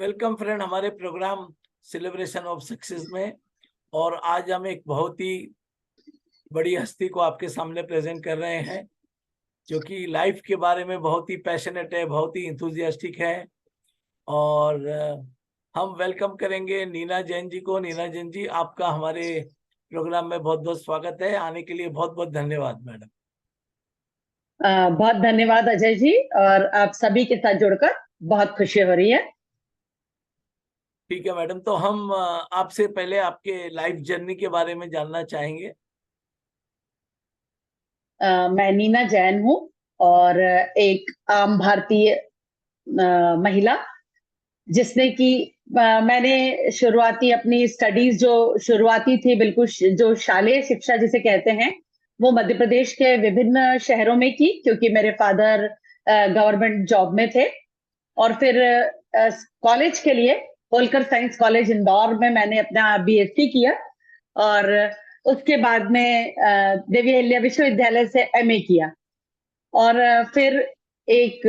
Welcome friend हमारे programme celebration of success में। और आज हम एक बहुत ही बड़ी हस्ती को आपके सामने प्रेजेंट कर रहे हैं, जो कि लाइफ के बारे में बहुत ही पैशनेट है, बहुत ही इंथुजियास्टिक है। और हम वेलकम करेंगे नीना जैन जी को। नीना जैन जी, आपका हमारे प्रोग्राम में बहुत बहुत स्वागत है। आने के लिए बहुत बहुत धन्यवाद मैडम। बहुत धन्यवाद अजय जी, और आप सभी के साथ जुड़कर बहुत खुशी हो रही है। ठीक है मैडम, तो हम आपसे पहले आपके लाइफ जर्नी के बारे में जानना चाहेंगे। मैं नीना जैन हूँ और एक आम भारतीय महिला, जिसने कि मैंने शुरुआती अपनी स्टडीज जो शुरुआती थी, बिल्कुल जो शालेय शिक्षा जिसे कहते हैं, वो मध्य प्रदेश के विभिन्न शहरों में की, क्योंकि मेरे फादर गवर्नमेंट जॉब में थे। और फिर कॉलेज के लिए होलकर साइंस कॉलेज इंदौर में मैंने अपना बीएससी किया, और उसके बाद में देवी अहिल्या विश्वविद्यालय से एमए किया। और फिर एक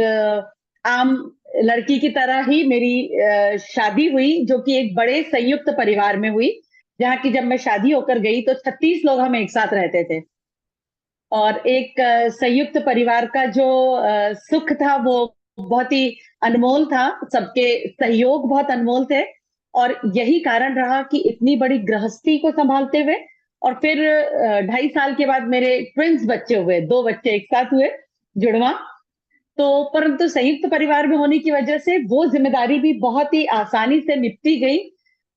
आम लड़की की तरह ही मेरी शादी हुई, जो कि एक बड़े संयुक्त परिवार में हुई, जहाँ की जब मैं शादी होकर गई तो 36 लोग हम एक साथ रहते थे। और एक संयुक्त परिवार का जो सुख था वो बहुत ही अनमोल था, सबके सहयोग बहुत अनमोल थे। और यही कारण रहा कि इतनी बड़ी गृहस्थी को संभालते हुए, और फिर 2.5 साल के बाद मेरे ट्विंस बच्चे हुए, 2 बच्चे एक साथ हुए, जुड़वा। तो परंतु संयुक्त परिवार में होने की वजह से वो जिम्मेदारी भी बहुत ही आसानी से निपटी गई।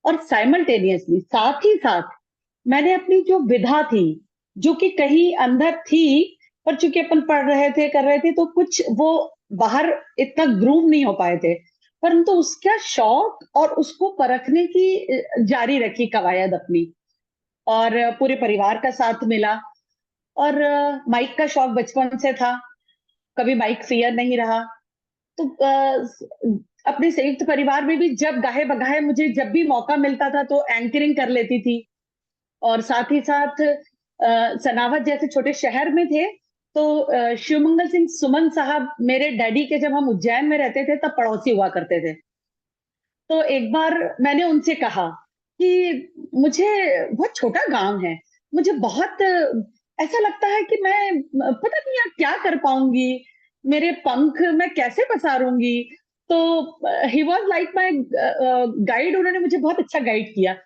और साइमल्टेनियसली, साथ ही साथ, मैंने अपनी जो विधा थी, जो कि कहीं अंदर थी, पर चूंकि अपन पढ़ रहे थे, कर रहे थे, तो कुछ वो बाहर इतना ग्रूव नहीं हो पाए थे, परंतु उसका शौक और उसको परखने की जारी रखी कवायद अपनी। और पूरे परिवार का साथ मिला। और माइक का शौक बचपन से था, कभी माइक फियर नहीं रहा। तो अपने संयुक्त परिवार में भी जब गाहे बगाहे मुझे जब भी मौका मिलता था तो एंकरिंग कर लेती थी। और साथ ही साथ सनावद जैसे छोटे शहर में थे, तो शिवमंगल सिंह सुमन साहब मेरे डैडी के, जब हम उज्जैन में रहते थे तब पड़ोसी हुआ करते थे। तो एक बार मैंने उनसे कहा कि मुझे, बहुत छोटा गांव है, मुझे बहुत ऐसा लगता है कि मैं पता नहीं यार क्या कर पाऊंगी, मेरे पंख मैं कैसे पसारूंगी। तो he was like my guide, उन्होंने मुझे बहुत अच्छा गाइड किया।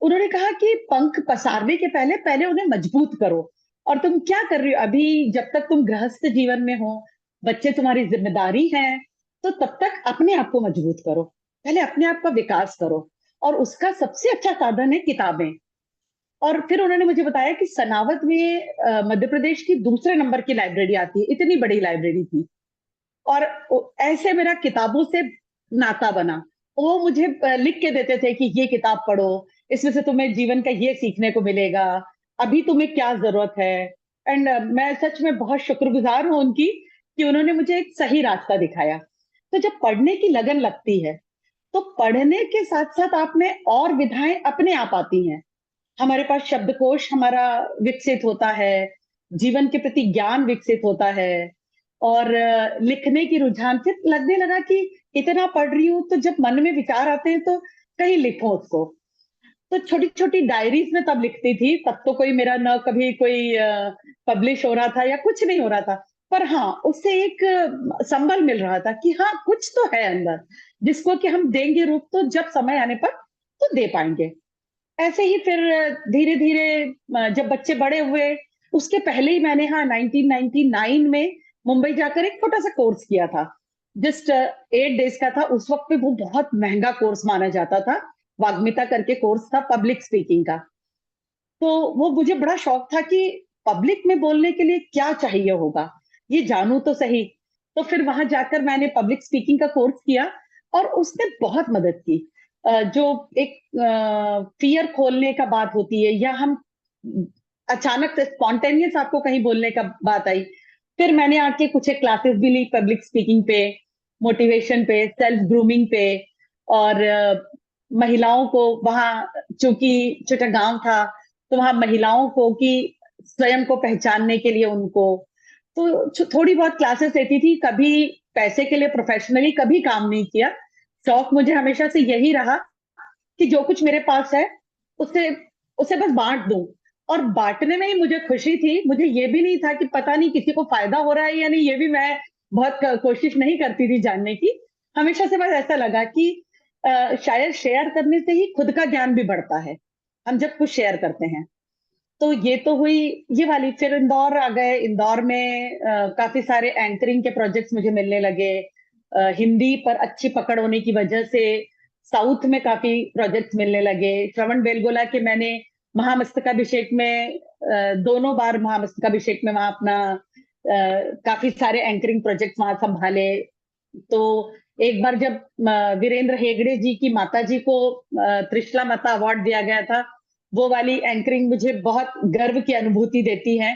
उन्होंने कहा कि पंख पसारने के पहले पहले उन्हें मजबूत करो। और तुम क्या कर रही हो अभी, जब तक तुम गृहस्थ जीवन में हो, बच्चे तुम्हारी जिम्मेदारी हैं, तो तब तक अपने आप को मजबूत करो, पहले अपने आप का विकास करो। और उसका सबसे अच्छा साधन है किताबें। और फिर उन्होंने मुझे बताया कि सनावद में मध्य प्रदेश की दूसरे नंबर की लाइब्रेरी आती है, इतनी बड़ी लाइब्रेरी थी। और ऐसे मेरा किताबों से नाता बना। वो मुझे लिख के देते थे कि ये किताब पढ़ो, इसमें से तुम्हें जीवन का ये सीखने को मिलेगा, अभी तुम्हें क्या जरूरत है। एंड मैं सच में बहुत शुक्रगुजार हूं उनकी, कि उन्होंने मुझे एक सही रास्ता दिखाया। तो जब पढ़ने की लगन लगती है, तो पढ़ने के साथ साथ आप में और विधाएं अपने आप आती हैं। हमारे पास शब्दकोश हमारा विकसित होता है, जीवन के प्रति ज्ञान विकसित होता है। और लिखने की रुझान फिर लगने लगा कि इतना पढ़ रही हूँ तो जब मन में विचार आते हैं तो कहीं लिखो उसको। तो छोटी छोटी डायरीज में तब लिखती थी, तब तो कोई मेरा न कभी कोई पब्लिश हो रहा था या कुछ नहीं हो रहा था। पर हाँ, उससे एक संबल मिल रहा था कि हाँ, कुछ तो है अंदर, जिसको कि हम देंगे रूप तो जब समय आने पर तो दे पाएंगे। ऐसे ही फिर धीरे धीरे जब बच्चे बड़े हुए, उसके पहले ही मैंने, हाँ, 1999 में मुंबई जाकर एक छोटा सा कोर्स किया था। जस्ट 8 डेज का था। उस वक्त पे वो बहुत महंगा कोर्स माना जाता था। वाग्मिता करके कोर्स था पब्लिक स्पीकिंग का। तो वो मुझे बड़ा शौक था कि पब्लिक में बोलने के लिए क्या चाहिए होगा, ये जानूं तो सही। तो फिर वहां जाकर मैंने पब्लिक स्पीकिंग का कोर्स किया, और उसने बहुत मदद की। जो एक फियर खोलने का बात होती है, या हम अचानक से स्पॉन्टेनियस आपको कहीं बोलने का बात आई, फिर मैंने आके कुछ एक क्लासेस भी ली पब्लिक स्पीकिंग पे, मोटिवेशन पे, सेल्फ ग्रूमिंग पे। और महिलाओं को वहाँ, चूंकि छोटा गांव था, तो वहां महिलाओं को कि स्वयं को पहचानने के लिए उनको, तो थोड़ी बहुत क्लासेस लेती थी। कभी पैसे के लिए प्रोफेशनली कभी काम नहीं किया, शौक मुझे हमेशा से यही रहा कि जो कुछ मेरे पास है उसे उसे बस बांट दूं। और बांटने में ही मुझे खुशी थी, मुझे ये भी नहीं था कि पता नहीं किसी को फायदा हो रहा है या नहीं, ये भी मैं बहुत कोशिश नहीं करती थी जानने की। हमेशा से बस ऐसा लगा कि शायद शेयर करने से ही खुद का ज्ञान भी बढ़ता है, हम जब कुछ शेयर करते हैं। तो ये तो हुई ये वाली। फिर इंदौर आ गए। इंदौर में काफी सारे एंकरिंग के प्रोजेक्ट्स मुझे मिलने लगे। हिंदी पर अच्छी पकड़ होने की वजह से साउथ में काफी प्रोजेक्ट्स मिलने लगे। श्रवण बेलगोला के मैंने महामस्तकाभिषेक में दोनों बार महामस्तकाभिषेक में वहां अपना काफी सारे एंकरिंग प्रोजेक्ट्स वहां संभाले। तो एक बार जब वीरेंद्र हेगड़े जी की माता जी को त्रिशला माता अवार्ड दिया गया था, वो वाली एंकरिंग मुझे बहुत गर्व की अनुभूति देती है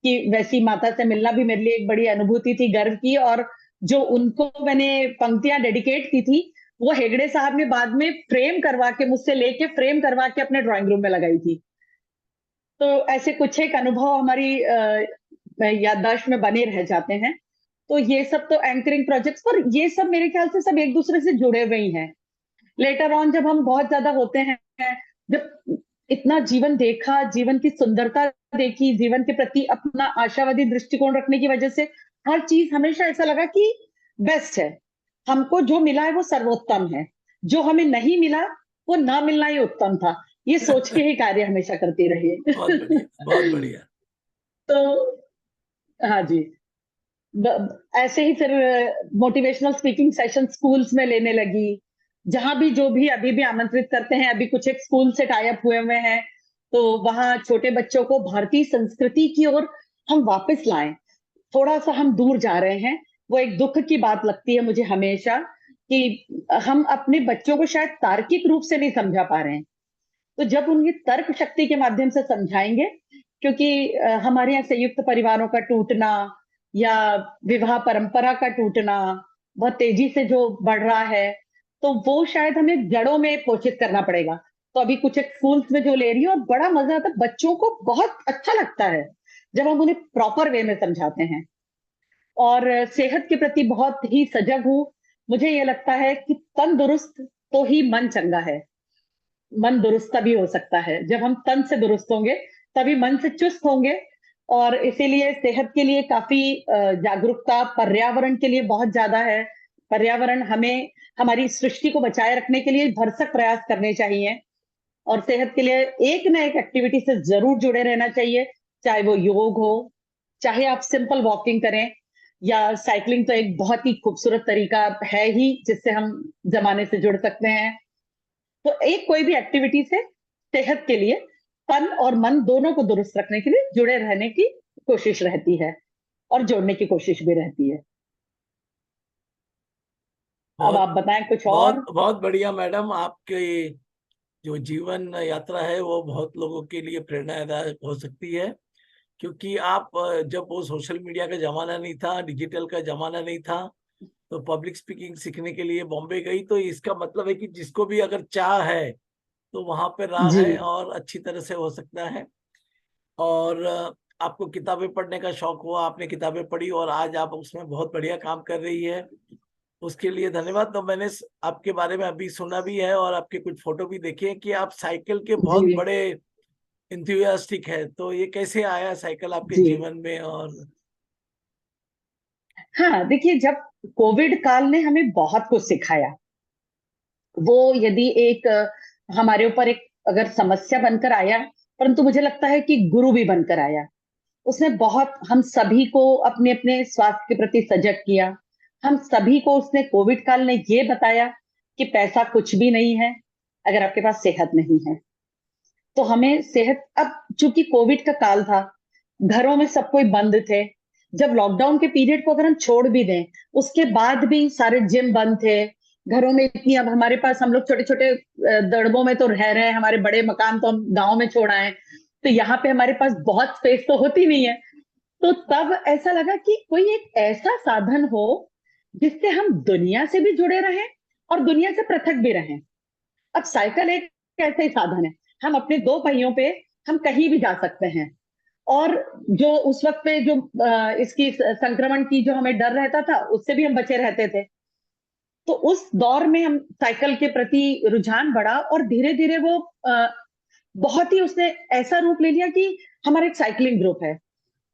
कि वैसी माता से मिलना भी मेरे लिए एक बड़ी अनुभूति थी, गर्व की। और जो उनको मैंने पंक्तियां डेडिकेट की थी, वो हेगड़े साहब ने बाद में फ्रेम करवा के, मुझसे लेके फ्रेम करवा के अपने ड्राइंग रूम में लगाई थी। तो ऐसे कुछ एक अनुभव हमारी याददाश्त में बने रह जाते हैं। तो ये सब तो एंकरिंग प्रोजेक्ट्स, पर ये सब मेरे ख्याल से सब एक दूसरे से जुड़े हुए ही हैं। लेटर ऑन जब हम बहुत ज्यादा होते हैं, जब इतना जीवन देखा, जीवन की सुंदरता देखी, जीवन के प्रति अपना आशावादी दृष्टिकोण रखने की वजह से हर चीज हमेशा ऐसा लगा कि बेस्ट है। हमको जो मिला है वो सर्वोत्तम है, जो हमें नहीं मिला वो ना मिलना ही उत्तम था। ये सोच के ही कार्य हमेशा करती रही बहुत बढ़िया, बहुत बढ़िया। तो हाँ जी, ऐसे ही फिर मोटिवेशनल स्पीकिंग सेशन स्कूल्स में लेने लगी। जहां भी जो भी अभी भी आमंत्रित करते हैं, अभी कुछ एक स्कूल से टाई अप हुए हुए हैं, तो वहां छोटे बच्चों को भारतीय संस्कृति की ओर हम वापस लाएं। थोड़ा सा हम दूर जा रहे हैं, वो एक दुख की बात लगती है मुझे हमेशा, कि हम अपने बच्चों को शायद तार्किक रूप से नहीं समझा पा रहे हैं। तो जब उन्हें तर्क शक्ति के माध्यम से समझाएंगे, क्योंकि हमारे यहाँ संयुक्त परिवारों का टूटना या विवाह परंपरा का टूटना बहुत तेजी से जो बढ़ रहा है, तो वो शायद हमें जड़ों में पोषित करना पड़ेगा। तो अभी कुछ एक स्कूल्स में जो ले रही है, और बड़ा मजा आता है, बच्चों को बहुत अच्छा लगता है जब हम उन्हें प्रॉपर वे में समझाते हैं। और सेहत के प्रति बहुत ही सजग हूँ। मुझे ये लगता है कि तंदुरुस्त तो ही मन चंगा है। मन दुरुस्त तभी हो सकता है जब हम तन से दुरुस्त होंगे, तभी मन से चुस्त होंगे। और इसीलिए सेहत के लिए काफी जागरूकता पर्यावरण के लिए बहुत ज्यादा है। पर्यावरण हमें हमारी सृष्टि को बचाए रखने के लिए भरसक प्रयास करने चाहिए। और सेहत के लिए एक ना एक एक्टिविटी से जरूर जुड़े रहना चाहिए, चाहे वो योग हो, चाहे आप सिंपल वॉकिंग करें, या साइकिलिंग तो एक बहुत ही खूबसूरत तरीका है ही जिससे हम जमाने से जुड़ सकते हैं। तो एक कोई भी एक्टिविटी से सेहत के लिए, तन और मन दोनों को दुरुस्त रखने के लिए जुड़े रहने की कोशिश रहती है, और जोड़ने की कोशिश भी रहती है। अब बहुत आप बताएं कुछ बहुत और। बहुत बढ़िया मैडम। आपकी जो जीवन यात्रा है वो बहुत लोगों के लिए प्रेरणादायक हो सकती है, क्योंकि आप जब वो सोशल मीडिया का जमाना नहीं था, डिजिटल का जमाना नहीं था, तो पब्लिक स्पीकिंग सीखने के लिए बॉम्बे गई। तो इसका मतलब है कि जिसको भी अगर चाह है तो वहां पे राह जी है और अच्छी तरह से हो सकता है। और आपको किताबें पढ़ने का शौक हुआ, आपने किताबें पढ़ी और आज आप उसमें बहुत बढ़िया काम कर रही है, उसके लिए धन्यवाद। तो मैंने आपके बारे में अभी सुना भी है और आपके कुछ फोटो भी देखे हैं कि आप साइकिल के जी बहुत बड़े इंथुसियास्टिक है। तो ये कैसे आया साइकिल आपके जी। जीवन में? और हाँ देखिए, जब कोविड काल ने हमें बहुत कुछ सिखाया, वो यदि एक हमारे ऊपर एक अगर समस्या बनकर आया, परंतु मुझे लगता है कि गुरु भी बनकर आया। उसने बहुत हम सभी को अपने अपने स्वास्थ्य के प्रति सजग किया। हम सभी को उसने, कोविड काल ने ये बताया कि पैसा कुछ भी नहीं है अगर आपके पास सेहत नहीं है। तो हमें सेहत, अब चूंकि कोविड का काल था, घरों में सब कोई बंद थे। जब लॉकडाउन के पीरियड को अगर हम छोड़ भी दें, उसके बाद भी सारे जिम बंद थे। घरों में इतनी, अब हमारे पास, हम लोग छोटे छोटे दड़बों में तो रह रहे हैं, हमारे बड़े मकान तो हम गांव में छोड़ आए, तो यहाँ पे हमारे पास बहुत स्पेस तो होती नहीं है। तो तब ऐसा लगा कि कोई एक ऐसा साधन हो जिससे हम दुनिया से भी जुड़े रहें और दुनिया से पृथक भी रहें। अब साइकिल एक ऐसे ही साधन है, हम अपने दो पहियों पे हम कहीं भी जा सकते हैं। और जो उस वक्त पे जो इसकी संक्रमण की जो हमें डर रहता था, उससे भी हम बचे रहते थे। तो उस दौर में हम साइकिल के प्रति रुझान बढ़ा और धीरे धीरे वो बहुत ही उसने ऐसा रूप ले लिया कि हमारा एक साइकिलिंग ग्रुप है।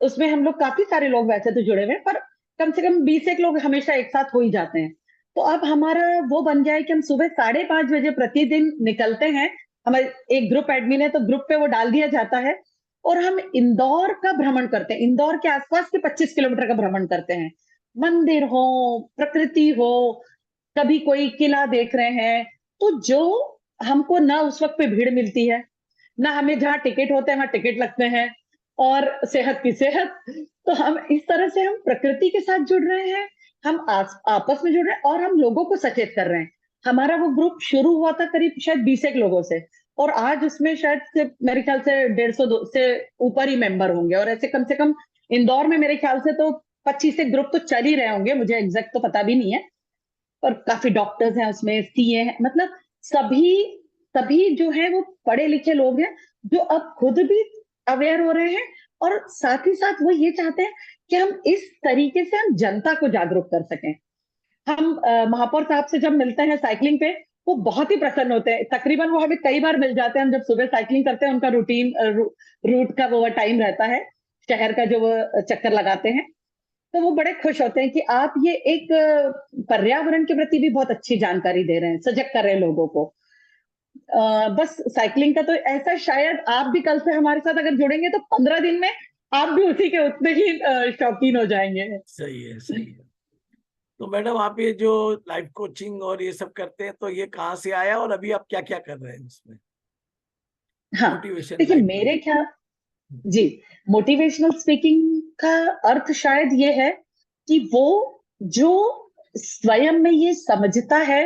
उसमें हम लोग काफी सारे लोग वैसे तो जुड़े हुए हैं, पर कम से कम 20 एक लोग हमेशा एक साथ हो ही जाते हैं। तो अब हमारा वो बन गया है कि हम सुबह 5:30 बजे प्रतिदिन निकलते हैं। हमारे एक ग्रुप एडमिन है, तो ग्रुप पे वो डाल दिया जाता है और हम इंदौर का भ्रमण करते हैं। इंदौर के आसपास के 25 किलोमीटर का भ्रमण करते हैं। मंदिर हो, प्रकृति हो, कभी कोई किला देख रहे हैं, तो जो हमको ना उस वक्त पे भीड़ मिलती है, ना हमें जहाँ टिकट होते हैं वहां टिकट लगते हैं, और सेहत की सेहत। तो हम इस तरह से हम प्रकृति के साथ जुड़ रहे हैं, हम आपस में जुड़ रहे हैं और हम लोगों को सचेत कर रहे हैं। हमारा वो ग्रुप शुरू हुआ था करीब शायद 20 एक लोगों से, और आज उसमें शायद से मेरे ख्याल से 150 से ऊपर ही मेंबर होंगे। और ऐसे कम से कम इंदौर में मेरे ख्याल से तो 25 एक ग्रुप तो चल ही रहे होंगे, मुझे एग्जैक्ट तो पता भी नहीं है। और काफी डॉक्टर्स हैं उसमें, सीए हैं, मतलब सभी सभी जो है वो पढ़े लिखे लोग हैं, जो अब खुद भी अवेयर हो रहे हैं। और साथ ही साथ वो ये चाहते हैं कि हम इस तरीके से हम जनता को जागरूक कर सकें। हम महापौर साहब से जब मिलते हैं साइकिलिंग पे, वो बहुत ही प्रसन्न होते हैं। तकरीबन वो हमें कई बार मिल जाते हैं, हम जब सुबह साइकिलिंग करते हैं, उनका रूटीन रूट का वो टाइम रहता है, शहर का जो वो चक्कर लगाते हैं। तो वो बड़े खुश होते हैं कि आप ये एक पर्यावरण के प्रति भी बहुत अच्छी जानकारी दे रहे हैं, सजग कर रहे हैं लोगों को। बस साइकिलिंग का तो ऐसा, शायद आप भी कल से हमारे साथ अगर जुड़ेंगे तो 15 दिन में आप भी उसी के उतने ही शौकीन हो जाएंगे। सही है, सही है। तो मैडम, आप ये जो लाइफ कोचिंग और ये सब करते हैं, तो ये कहाँ से आया और अभी आप क्या क्या कर रहे हैं उसमें? हाँ, मोटिवेशन देखिए लाइफ मेरे ख्याल जी, मोटिवेशनल स्पीकिंग का अर्थ शायद ये है कि वो जो स्वयं में ये समझता है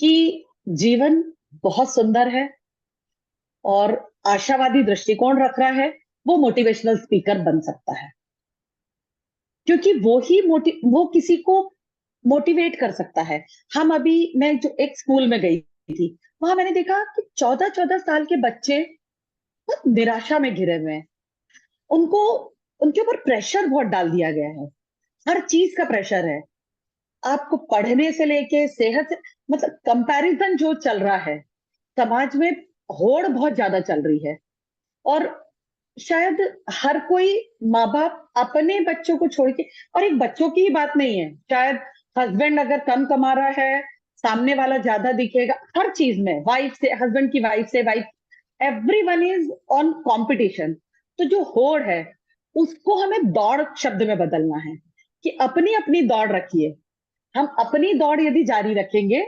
कि जीवन बहुत सुंदर है और आशावादी दृष्टिकोण रख रहा है, वो मोटिवेशनल स्पीकर बन सकता है। क्योंकि वो किसी को मोटिवेट कर सकता है। मैं जो एक स्कूल में गई थी, वहां मैंने देखा कि 14-14 साल के बच्चे बहुत निराशा में घिरे हुए हैं। उनको उनके ऊपर प्रेशर बहुत डाल दिया गया है, हर चीज का प्रेशर है। आपको पढ़ने से लेके सेहत से, मतलब कंपैरिजन जो चल रहा है समाज में, होड़ बहुत ज्यादा चल रही है। और शायद हर कोई माँ बाप अपने बच्चों को छोड़ के, और एक बच्चों की ही बात नहीं है, शायद हस्बैंड अगर कम कमा रहा है, सामने वाला ज्यादा दिखेगा, हर चीज में, वाइफ से हस्बैंड की वाइफ से wife, everyone is on competition. तो जो होड़ है उसको हमें दौड़ शब्द में बदलना है, कि अपनी अपनी दौड़ रखिए। हम अपनी दौड़ यदि जारी रखेंगे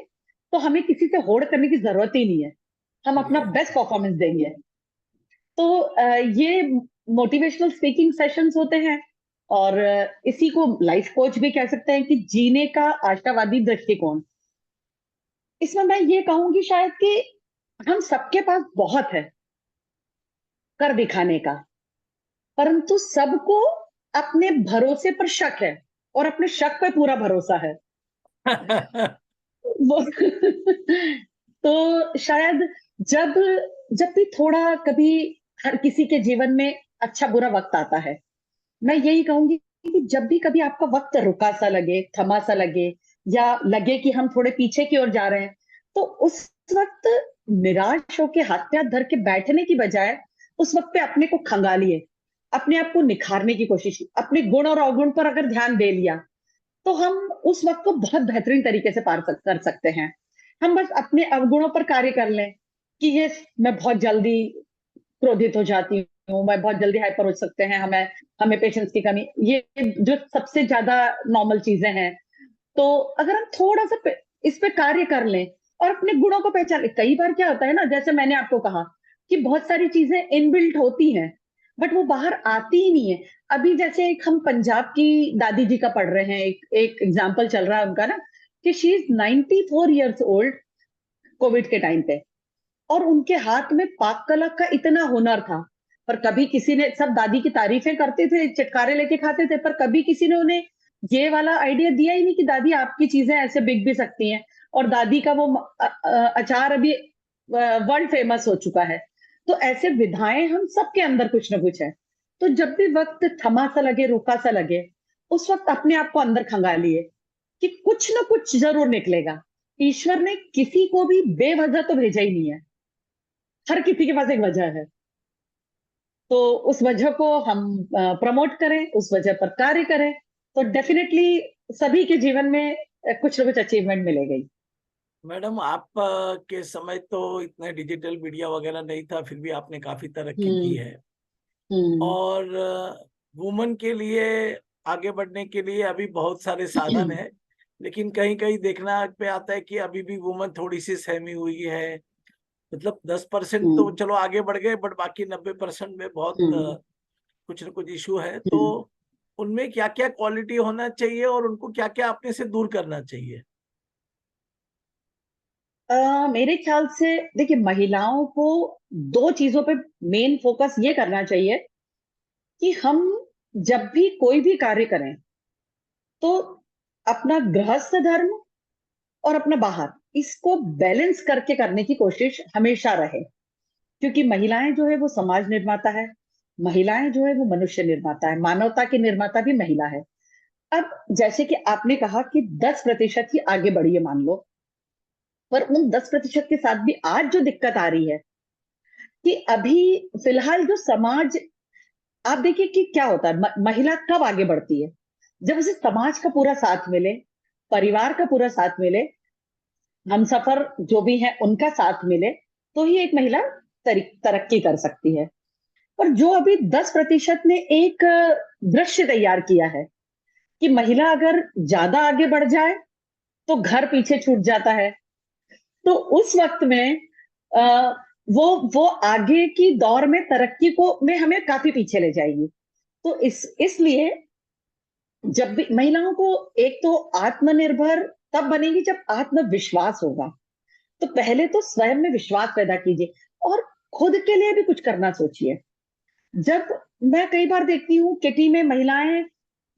तो हमें किसी से होड़ करने की जरूरत ही नहीं है, हम अपना बढ़िया। बेस्ट परफॉर्मेंस देंगे। तो ये मोटिवेशनल स्पीकिंग सेशंस होते हैं, और इसी को लाइफ कोच भी कह सकते हैं, कि जीने का आशावादी दृष्टिकोण। इसमें मैं ये कहूंगी शायद कि हम सबके पास बहुत है कर दिखाने का, परंतु सबको अपने भरोसे पर शक है, और अपने शक पे पूरा भरोसा है। वो तो शायद जब जब भी थोड़ा कभी हर किसी के जीवन में अच्छा बुरा वक्त आता है, मैं यही कहूंगी कि जब भी कभी आपका वक्त रुका सा लगे, थमा सा लगे, या लगे कि हम थोड़े पीछे की ओर जा रहे हैं, तो उस वक्त निराश होके हाथ पे हाथ धर के बैठने की बजाय उस वक्त पे अपने को खंगालिए, अपने आप को निखारने की कोशिश की, अपने गुण और अवगुण पर अगर ध्यान दे लिया, तो हम उस वक्त को बहुत बेहतरीन तरीके से कर सकते हैं। हम बस अपने अवगुणों पर कार्य कर लें, कि ये मैं बहुत जल्दी क्रोधित हो जाती हूँ, मैं बहुत जल्दी हाइपर हो सकते हैं, हमें हमें पेशेंस की कमी, ये जो सबसे ज्यादा नॉर्मल चीजें हैं। तो अगर हम थोड़ा सा इस पे कार्य कर लें और अपने गुणों को पहचान लें, कई बार क्या होता है ना, जैसे मैंने आपको कहा कि बहुत सारी चीजें इनबिल्ट होती हैं, बट वो बाहर आती ही नहीं है। अभी जैसे एक हम पंजाब की दादी जी का पढ़ रहे हैं, एक एग्जाम्पल चल रहा है उनका ना, कि she is 94 years old Covid के टाइम पे, और उनके हाथ में पाक कला का इतना हुनर था। पर कभी किसी ने, सब दादी की तारीफें करते थे, चटकारे लेके खाते थे, पर कभी किसी ने उन्हें ये वाला आइडिया दिया ही नहीं कि दादी आपकी चीजें ऐसे बिक भी सकती हैं। और दादी का वो अचार अभी वर्ल्ड फेमस हो चुका है। तो ऐसे विधाएं हम सबके अंदर कुछ ना कुछ है। तो जब भी वक्त थमा सा लगे, रुका सा लगे, उस वक्त अपने आप को अंदर खंगालिए, कि कुछ ना कुछ जरूर निकलेगा। ईश्वर ने किसी को भी बेवजह तो भेजा ही नहीं है, हर किसी के पास एक वजह है। तो उस वजह को हम प्रमोट करें, उस वजह पर कार्य करें, तो डेफिनेटली सभी के जीवन में कुछ ना कुछ अचीवमेंट मिलेगा ही। मैडम आप के समय तो इतने डिजिटल मीडिया वगैरह नहीं था, फिर भी आपने काफी तरक्की की हम्म। है। हम्म। और वुमन के लिए आगे बढ़ने के लिए अभी बहुत सारे साधन हैं, लेकिन कहीं कहीं देखना पे आता है कि अभी भी वुमन थोड़ी सी सहमी हुई है। मतलब 10% तो हम्म। चलो आगे बढ़ गए, बट बाकी 90% में बहुत हम्म। कुछ न कुछ इशू है। तो हम्म। उनमें क्या क्या क्वालिटी होना चाहिए और उनको क्या क्या अपने से दूर करना चाहिए? मेरे ख्याल से देखिए, महिलाओं को दो चीजों पे मेन फोकस ये करना चाहिए कि हम जब भी कोई भी कार्य करें तो अपना गृहस्थ धर्म और अपना बाहर, इसको बैलेंस करके करने की कोशिश हमेशा रहे। क्योंकि महिलाएं जो है वो समाज निर्माता है, महिलाएं जो है वो मनुष्य निर्माता है, मानवता की निर्माता भी महिला है। अब जैसे कि आपने कहा कि 10% ही आगे बढ़ी है मान लो, पर उन 10% के साथ भी आज जो दिक्कत आ रही है कि अभी फिलहाल जो समाज, आप देखिए कि क्या होता है, महिला कब आगे बढ़ती है? जब उसे समाज का पूरा साथ मिले, परिवार का पूरा साथ मिले, हम सफर जो भी है उनका साथ मिले, तो ही एक महिला तरक्की कर सकती है। और जो अभी 10% ने एक दृश्य तैयार किया है कि महिला अगर ज्यादा आगे बढ़ जाए तो घर पीछे छूट जाता है, तो उस वक्त में आ, वो आगे की दौर में तरक्की को में हमें काफी पीछे ले जाएगी। तो इसलिए जब भी महिलाओं को, एक तो आत्मनिर्भर तब बनेगी जब आत्मविश्वास होगा। तो पहले तो स्वयं में विश्वास पैदा कीजिए और खुद के लिए भी कुछ करना सोचिए। जब मैं कई बार देखती हूँ किटी में महिलाएं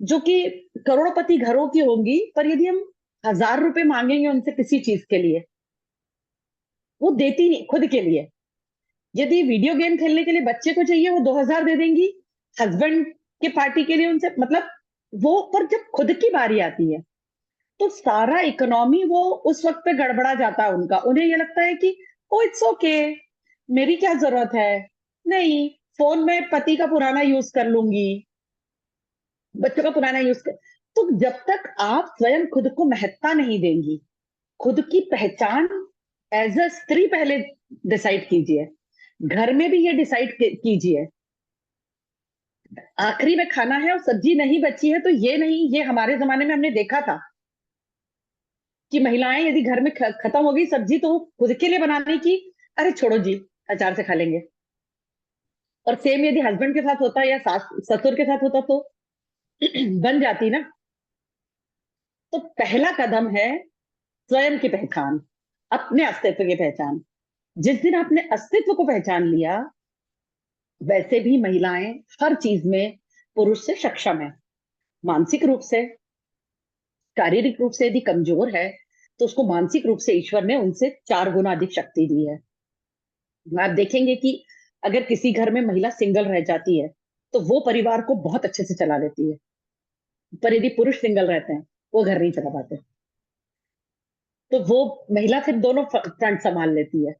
जो कि करोड़पति घरों की होंगी, पर यदि हम 1000 रुपए मांगेंगे उनसे किसी चीज के लिए, वो देती नहीं खुद के लिए। यदि वीडियो गेम खेलने के लिए बच्चे को चाहिए, वो 2000 दे देंगी। हस्बैंड के पार्टी के लिए उनसे मतलब वो, पर जब खुद की बारी आती है तो सारा इकोनॉमी वो उस वक्त पे गड़बड़ा जाता है उनका। उन्हें ये लगता है कि ओ इट्स ओके, मेरी क्या जरूरत है, नहीं, फोन में पति का पुराना यूज कर लूंगी, बच्चों का पुराना यूज कर। तो जब तक आप स्वयं खुद को महत्ता नहीं देंगी, खुद की पहचान एज अ स्त्री पहले डिसाइड कीजिए, घर में भी ये डिसाइड कीजिए। आखिरी में खाना है और सब्जी नहीं बची है तो ये नहीं, ये हमारे जमाने में हमने देखा था कि महिलाएं यदि घर में खत्म हो गई सब्जी तो वो खुद के लिए बनाने की, अरे छोड़ो जी, अचार से खा लेंगे। और सेम यदि हस्बैंड के साथ होता या सास ससुर के साथ होता तो बन जाती ना। तो पहला कदम है स्वयं की पहचान, अपने अस्तित्व की पहचान। जिस दिन आपने अस्तित्व को पहचान लिया, वैसे भी महिलाएं हर चीज में पुरुष से सक्षम है। मानसिक रूप से, शारीरिक रूप से यदि कमजोर है तो उसको मानसिक रूप से ईश्वर ने उनसे 4 गुना अधिक शक्ति दी है। आप देखेंगे कि अगर किसी घर में महिला सिंगल रह जाती है तो वो परिवार को बहुत अच्छे से चला लेती है, पर यदि पुरुष सिंगल रहते हैं वो घर नहीं चला पाते। तो वो महिला फिर दोनों फ्रंट संभाल लेती है।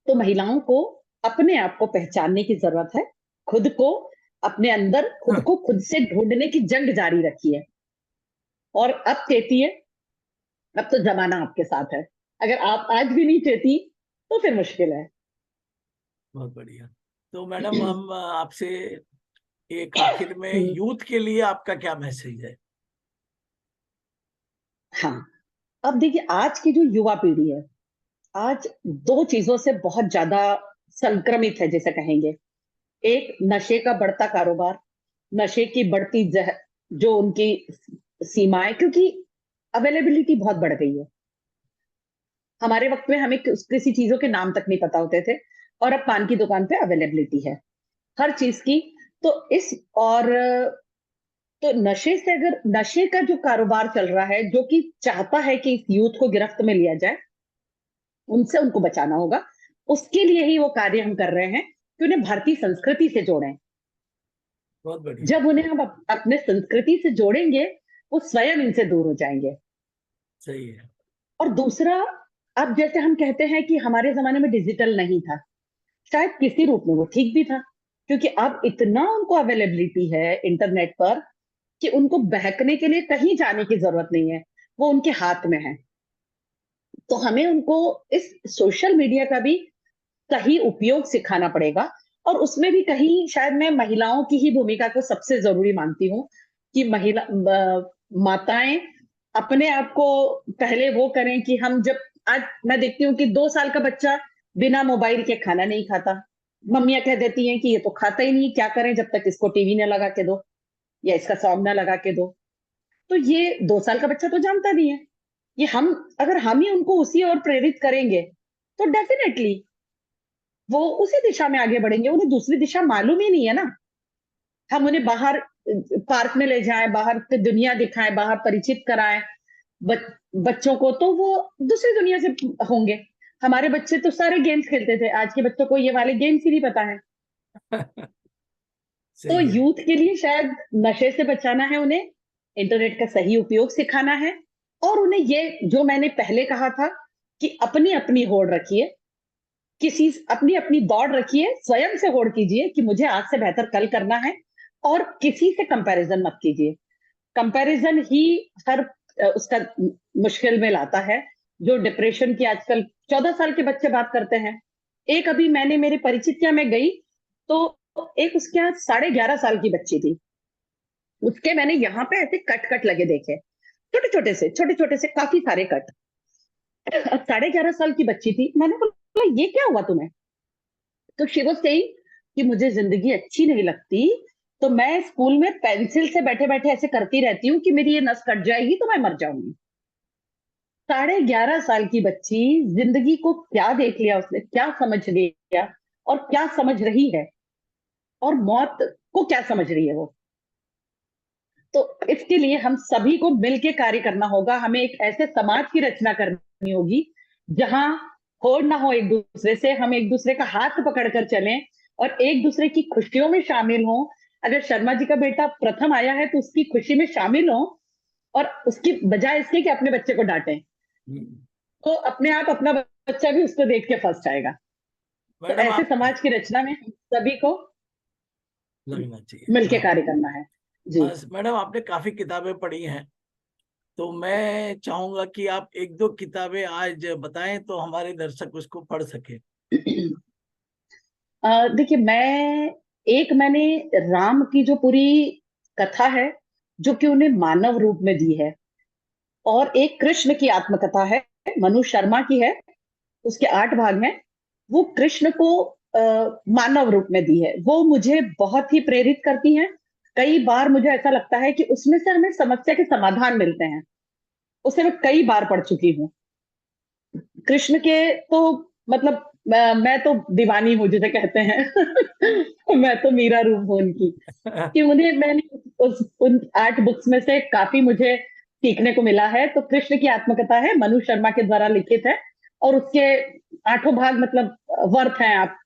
तो महिलाओं को अपने आप को पहचानने की जरूरत है, खुद को, अपने अंदर खुद को खुद से ढूंढने की जंग जारी रखिए। और अब कहती है, अब तो जमाना आपके साथ है, अगर आप आज भी नहीं चाहती तो फिर मुश्किल है। बहुत बढ़िया। तो मैडम हम आपसे एक आखिर में, यूथ के लिए आपका क्या मैसेज है? हाँ, अब देखिए आज की जो युवा पीढ़ी है, आज दो चीजों से बहुत ज्यादा संक्रमित है जैसे कहेंगे। एक, नशे का बढ़ता कारोबार, नशे की बढ़ती जो उनकी सीमाएं, क्योंकि अवेलेबिलिटी बहुत बढ़ गई है। हमारे वक्त में हमें किसी चीजों के नाम तक नहीं पता होते थे, और अब पान की दुकान पे अवेलेबिलिटी है हर चीज की। तो इस और तो नशे से, अगर नशे का जो कारोबार चल रहा है जो कि चाहता है कि इस यूथ को गिरफ्त में लिया जाए, उनसे उनको बचाना होगा। उसके लिए ही वो कार्य हम कर रहे हैं कि उन्हें भारतीय संस्कृति से जोड़ें। बहुत बढ़िया। जब उन्हें हम अपने संस्कृति से जोड़ेंगे, वो स्वयं इनसे दूर हो जाएंगे। सही है। और दूसरा, अब जैसे हम कहते हैं कि हमारे जमाने में डिजिटल नहीं था, शायद किसी रूप में वो ठीक भी था, क्योंकि अब इतना उनको अवेलेबिलिटी है इंटरनेट पर कि उनको बहकने के लिए कहीं जाने की जरूरत नहीं है, वो उनके हाथ में है। तो हमें उनको इस सोशल मीडिया का भी सही उपयोग सिखाना पड़ेगा। और उसमें भी कहीं शायद मैं महिलाओं की ही भूमिका को सबसे जरूरी मानती हूँ कि माताएं अपने आप को पहले वो करें कि हम जब, आज मैं देखती हूँ कि 2 साल का बच्चा बिना मोबाइल के खाना नहीं खाता। मम्मियां कह देती हैं कि ये तो खाता ही नहीं, क्या करें जब तक इसको टीवी न लगा के दो या इसका सॉन्ग न लगा के दो। तो ये 2 साल का बच्चा तो जानता नहीं है। ये हम, अगर हम ही उनको उसी ओर प्रेरित करेंगे तो डेफिनेटली वो उसी दिशा में आगे बढ़ेंगे। उन्हें दूसरी दिशा मालूम ही नहीं है ना। हम उन्हें बाहर पार्क में ले जाएं, बाहर की दुनिया दिखाएं, बाहर परिचित कराएं बच्चों को, तो वो दूसरी दुनिया से होंगे। हमारे बच्चे तो सारे गेम्स खेलते थे, आज के बच्चों को ये वाले गेम्स ही नहीं पता है। तो सही है। यूथ के लिए शायद नशे से बचाना है, उन्हें इंटरनेट का सही उपयोग सिखाना है। और उन्हें ये जो मैंने पहले कहा था कि अपनी अपनी होड़ रखिए, किसी अपनी अपनी दौड़ रखिए, स्वयं से होड़ कीजिए कि मुझे आज से बेहतर कल करना है, और किसी से कंपैरिजन मत कीजिए। कंपैरिजन ही हर उसका मुश्किल में लाता है। जो डिप्रेशन की आजकल 14 साल के बच्चे बात करते हैं। एक अभी मैंने मेरे परिचितिया में गई, तो एक उसके यहाँ 11.5 साल की बच्ची थी। उसके मैंने यहाँ पे ऐसे कट कट लगे देखे, छोटे छोटे से काफी सारे कट। अब 11.5 साल की बच्ची थी। मैंने बोला ये क्या हुआ तुम्हें? तो शी वाज सेइंग कि मुझे जिंदगी अच्छी नहीं लगती, तो मैं स्कूल में पेंसिल से बैठे बैठे ऐसे करती रहती हूँ कि मेरी ये नस कट जाएगी तो मैं मर जाऊंगी। 11.5 साल की बच्ची, जिंदगी को क्या देख लिया उसने, क्या समझ लिया, और क्या समझ रही है, और मौत को क्या समझ रही है वो। तो इसके लिए हम सभी को मिलकर कार्य करना होगा। हमें एक ऐसे समाज की रचना करनी होगी जहां होड़ ना हो एक दूसरे से, हम एक दूसरे का हाथ पकड़कर चलें और एक दूसरे की खुशियों में शामिल हों। अगर शर्मा जी का बेटा प्रथम आया है तो उसकी खुशी में शामिल हों, और उसकी बजाय इसके कि अपने बच्चे को डांटें, हम्म। तो अपने आप अपना बच्चा भी उसको देख के फंस जाएगा। तो मैडम ऐसे आप, समाज की रचना में हम सभी को लगना चाहिए, मिलके हाँ। कार्य करना है। जी। मैडम आपने काफी किताबें पढ़ी हैं, तो मैं चाहूंगा कि आप एक दो किताबें आज बताएं तो हमारे दर्शक उसको पढ़ सके। देखिए, मैंने राम की जो पूरी कथा है, जो कि उन्हें मानव रूप में दी है, और एक कृष्ण की आत्मकथा है, मनु शर्मा की है, उसके 8 भाग हैं। वो कृष्ण को मानव रूप में दी है, वो मुझे बहुत ही प्रेरित करती हैं। कई बार मुझे ऐसा लगता है कि उसमें से हमें समस्या के समाधान मिलते हैं। उसे मैं कई बार पढ़ चुकी हूँ। कृष्ण के तो मतलब मैं तो दीवानी हूँ जिसे कहते हैं। मैं तो मीरा रूप हूँ उनकी, कि उन्हें मैंने उन 8 बुक्स में से काफी मुझे सीखने को मिला है। तो कृष्ण की आत्मकथा है, मनु शर्मा के द्वारा लिखित है, और उसके 8 भाग मतलब वर्थ हैं, आप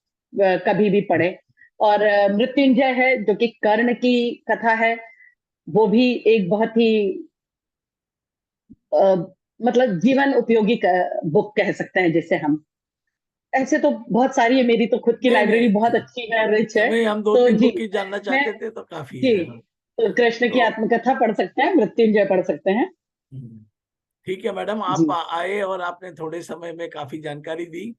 कभी भी पढ़े। और मृत्युंजय है जो कि कर्ण की कथा है, वो भी एक बहुत ही अ, मतलब जीवन उपयोगी बुक कह सकते हैं जिसे हम। ऐसे तो बहुत सारी है, मेरी तो खुद की नहीं लाइब्रेरी नहीं, बहुत अच्छी है, रिच है। नहीं हम दो तो तीन जी, बुक ही जानना मैं, चाहते थे तो काफी जी, है, हाँ। तो कृष्ण की तो आत्मकथा पढ़ सकते हैं, मृत्युंजय पढ़ सकते हैं। हम्म, ठीक है मैडम, जी। आप आए और आपने थोड़े समय में काफी जानकारी दी,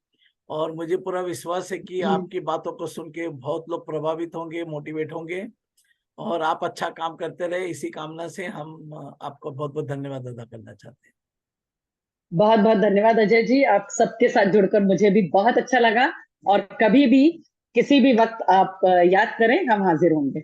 और मुझे पूरा विश्वास है कि हम्म। आपकी बातों को सुन के बहुत लोग प्रभावित होंगे, मोटिवेट होंगे, और आप अच्छा काम करते रहे, इसी कामना से हम आपको बहुत बहुत धन्यवाद अदा करना चाहते हैं। बहुत बहुत धन्यवाद अजय जी, आप सबके साथ जुड़कर मुझे भी बहुत अच्छा लगा। और कभी भी किसी भी वक्त आप याद करें, हम हाजिर होंगे।